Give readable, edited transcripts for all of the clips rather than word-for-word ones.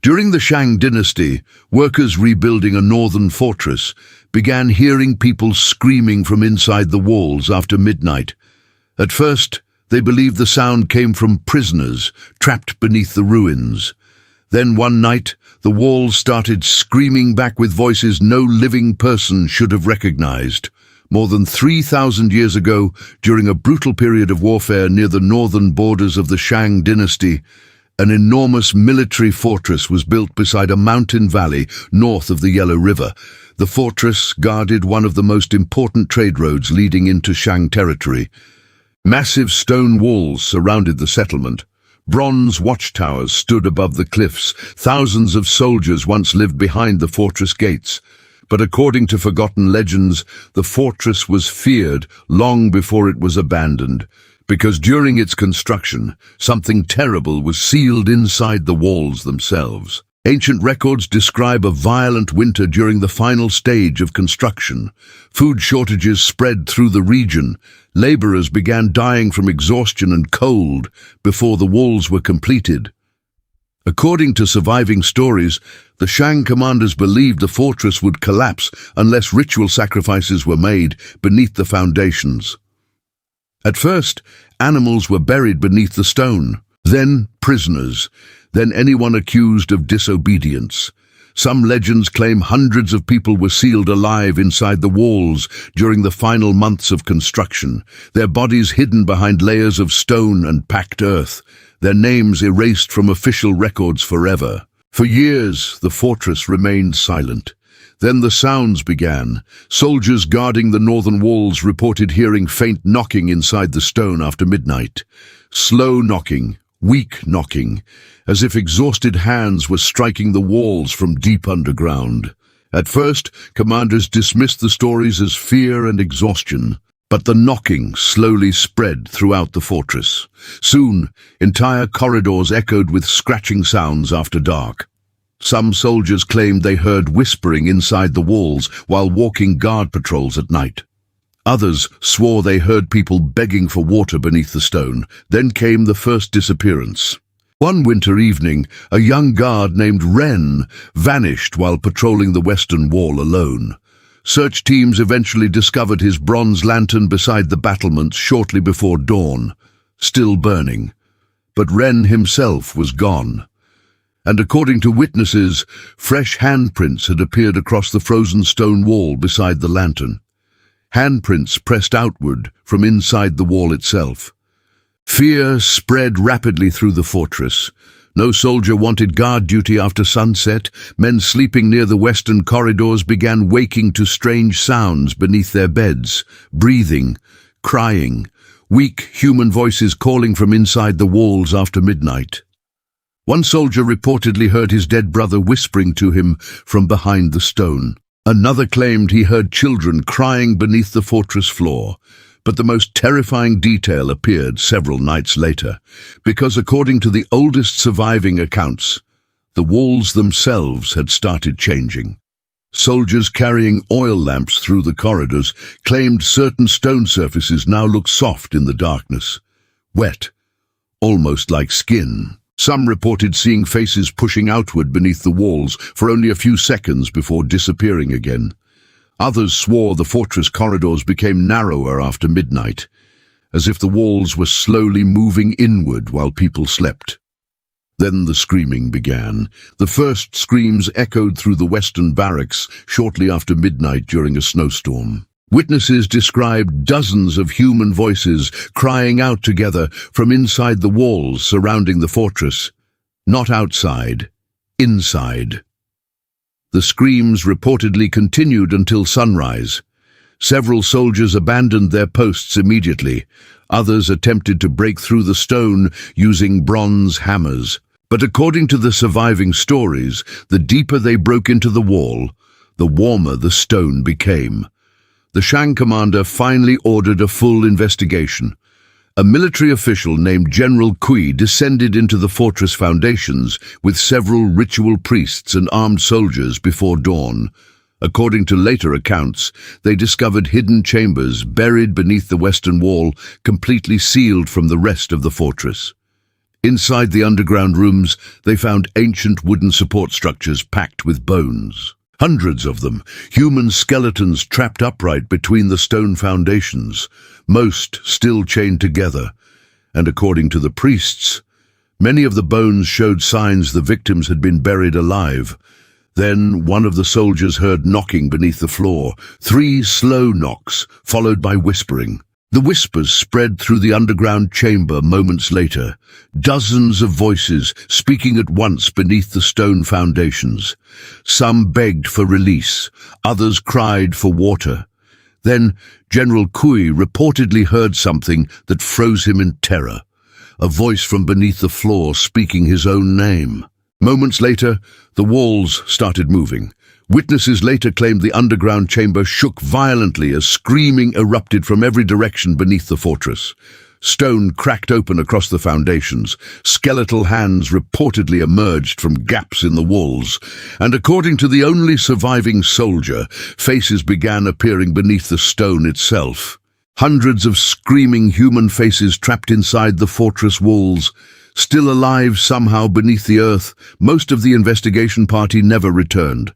During the Shang Dynasty, workers rebuilding a northern fortress began hearing people screaming from inside the walls after midnight. At first, they believed the sound came from prisoners trapped beneath the ruins. Then one night, the walls started screaming back with voices no living person should have recognized. More than 3,000 years ago, during a brutal period of warfare near the northern borders of the Shang Dynasty, an enormous military fortress was built beside a mountain valley north of the Yellow River. The fortress guarded one of the most important trade roads leading into Shang territory. Massive stone walls surrounded the settlement. Bronze watchtowers stood above the cliffs. Thousands of soldiers once lived behind the fortress gates. But according to forgotten legends, the fortress was feared long before it was abandoned, because during its construction, something terrible was sealed inside the walls themselves. Ancient records describe a violent winter during the final stage of construction. Food shortages spread through the region. Laborers began dying from exhaustion and cold before the walls were completed. According to surviving stories, the Shang commanders believed the fortress would collapse unless ritual sacrifices were made beneath the foundations. At first, animals were buried beneath the stone, then prisoners, then anyone accused of disobedience. Some legends claim hundreds of people were sealed alive inside the walls during the final months of construction, their bodies hidden behind layers of stone and packed earth, their names erased from official records forever. For years, the fortress remained silent. Then the sounds began. Soldiers guarding the northern walls reported hearing faint knocking inside the stone after midnight. Slow knocking, weak knocking, as if exhausted hands were striking the walls from deep underground. At first, commanders dismissed the stories as fear and exhaustion, but the knocking slowly spread throughout the fortress. Soon, entire corridors echoed with scratching sounds after dark. Some soldiers claimed they heard whispering inside the walls while walking guard patrols at night. Others swore they heard people begging for water beneath the stone. Then came the first disappearance. One winter evening, a young guard named Ren vanished while patrolling the western wall alone. Search teams eventually discovered his bronze lantern beside the battlements shortly before dawn, still burning. But Ren himself was gone. And according to witnesses, fresh handprints had appeared across the frozen stone wall beside the lantern. Handprints pressed outward from inside the wall itself. Fear spread rapidly through the fortress. No soldier wanted guard duty after sunset. Men sleeping near the western corridors began waking to strange sounds beneath their beds, breathing, crying, weak human voices calling from inside the walls after midnight. One soldier reportedly heard his dead brother whispering to him from behind the stone. Another claimed he heard children crying beneath the fortress floor. But the most terrifying detail appeared several nights later, because according to the oldest surviving accounts, the walls themselves had started changing. Soldiers carrying oil lamps through the corridors claimed certain stone surfaces now looked soft in the darkness, wet, almost like skin. Some reported seeing faces pushing outward beneath the walls for only a few seconds before disappearing again. Others swore the fortress corridors became narrower after midnight, as if the walls were slowly moving inward while people slept. Then the screaming began. The first screams echoed through the western barracks shortly after midnight during a snowstorm. Witnesses described dozens of human voices crying out together from inside the walls surrounding the fortress. Not outside, inside. The screams reportedly continued until sunrise. Several soldiers abandoned their posts immediately. Others attempted to break through the stone using bronze hammers. But according to the surviving stories, the deeper they broke into the wall, the warmer the stone became. The Shang commander finally ordered a full investigation. A military official named General Kui descended into the fortress foundations with several ritual priests and armed soldiers before dawn. According to later accounts, they discovered hidden chambers buried beneath the western wall, completely sealed from the rest of the fortress. Inside the underground rooms, they found ancient wooden support structures packed with bones. Hundreds of them, human skeletons trapped upright between the stone foundations, most still chained together. And according to the priests, many of the bones showed signs the victims had been buried alive. Then one of the soldiers heard knocking beneath the floor, 3 slow knocks, followed by whispering. The whispers spread through the underground chamber moments later, dozens of voices speaking at once beneath the stone foundations. Some begged for release, others cried for water. Then General Kui reportedly heard something that froze him in terror, a voice from beneath the floor speaking his own name. Moments later, the walls started moving. Witnesses later claimed the underground chamber shook violently as screaming erupted from every direction beneath the fortress. Stone cracked open across the foundations. Skeletal hands reportedly emerged from gaps in the walls. And according to the only surviving soldier, faces began appearing beneath the stone itself. Hundreds of screaming human faces trapped inside the fortress walls. Still alive somehow beneath the earth, most of the investigation party never returned.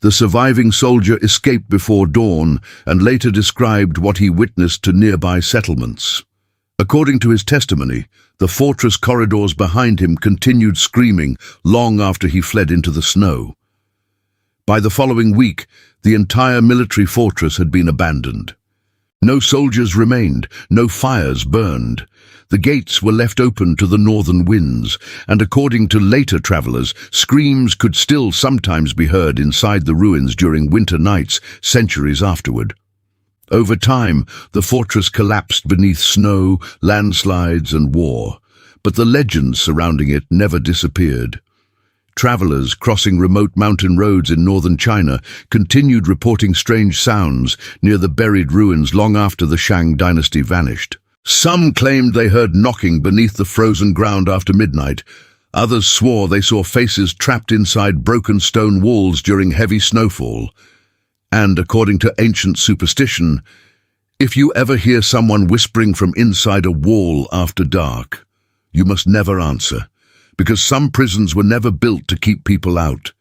The surviving soldier escaped before dawn and later described what he witnessed to nearby settlements. According to his testimony, the fortress corridors behind him continued screaming long after he fled into the snow. By the following week, the entire military fortress had been abandoned. No soldiers remained, no fires burned. The gates were left open to the northern winds, and according to later travelers, screams could still sometimes be heard inside the ruins during winter nights, centuries afterward. Over time, the fortress collapsed beneath snow, landslides, and war, but the legends surrounding it never disappeared. Travelers crossing remote mountain roads in northern China continued reporting strange sounds near the buried ruins long after the Shang Dynasty vanished. Some claimed they heard knocking beneath the frozen ground after midnight. Others swore they saw faces trapped inside broken stone walls during heavy snowfall. And according to ancient superstition, if you ever hear someone whispering from inside a wall after dark, you must never answer, because some prisons were never built to keep people out.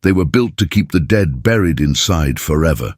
They were built to keep the dead buried inside forever.